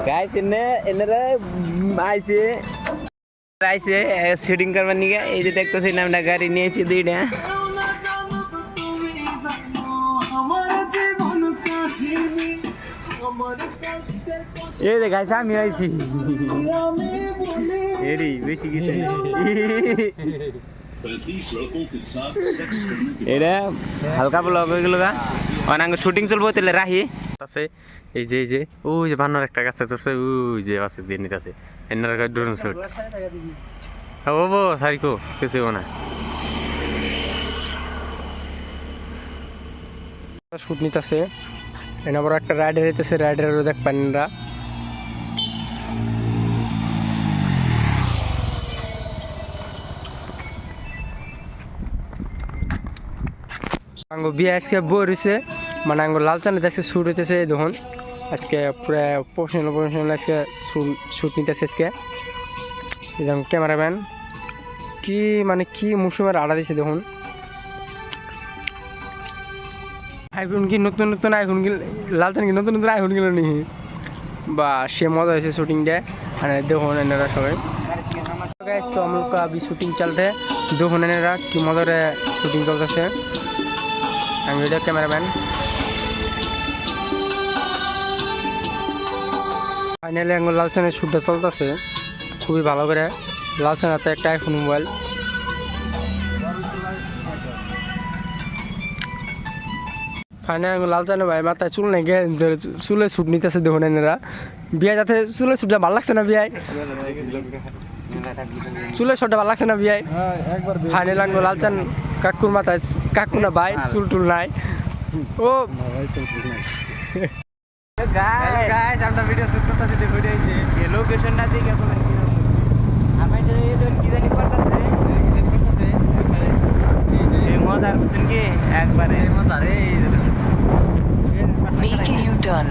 Guys এনারা আইছে আইছে শুটিং করবার নিয়ে এই যে দেখতেছেন আমরা গাড়ি নিয়েছি দুইটা এই যে গাইস আমি আইছি এরি বেশি কি এটা হালকা ব্লগ হয়ে গেল গা অনেক শুটিং চলবো তাহলে রাহি আছে এই যে ওই যে বান্নার একটা গাছ আছে ওই যে আছে দিন আছে এনার ড্রোন শুট ও বো সারিকো কিছু না শুট নিতেছে এনা বড় একটা রাইডার হইতেছে রাইডারও দেখ পান্নরা আঙ্গো বিয়ে আজকে বই রয়েছে মানে আঙ্গো লালচানে আজকে শ্যুট হইতেছে দেখুন আজকে পুরো প্রফেশনাল আজকে শ্যুট নিতেছে আজকে যেমন ক্যামেরাম্যান কি মানে কি মৌসুমের আড়া দিছে দেখুন আইফোন কি নতুন আইফোন কি লালচান কি নতুন আইফোন কিলো নি বা সে মজা হয়েছে শুটিংটা মানে দেখুন এনারা সবাই তো हम लोग का अभी शूटिंग चल रहा है देखो एनारा कि मजा शूटिंग चलते আমি ভিডিও ক্যামেরাম্যান ফাইনালি আঙ্গুল লালচানের শ্যুটটা চলতেছে খুবই ভালো করে লালচান হাতে একটা আইফোন মোবাইল ফাইনালি আঙ্গুল লালচানে ভাই মাথায় চুল নেই গে চুলে শ্যুট নিতেছে দেখুন এনারা বিয়ে যাতে চুলে শ্যুটটা ভালো লাগছে না বিয়াই চুলের শটটা ভালো লাগছে না বিয়াই ফাইনাল আঙ্গুল লালচান কাকুর মাথায় কাকু না ভাই চুল টুল নাই ও গাইস আমরা ভিডিও শুট করতেছি দেখো এই লোকেশনটা দেখে আপনারা কি আমি যে এই দন কি জানি করতেছে এই মজার বুঝছেন কি একবারে মজার এই Making you done.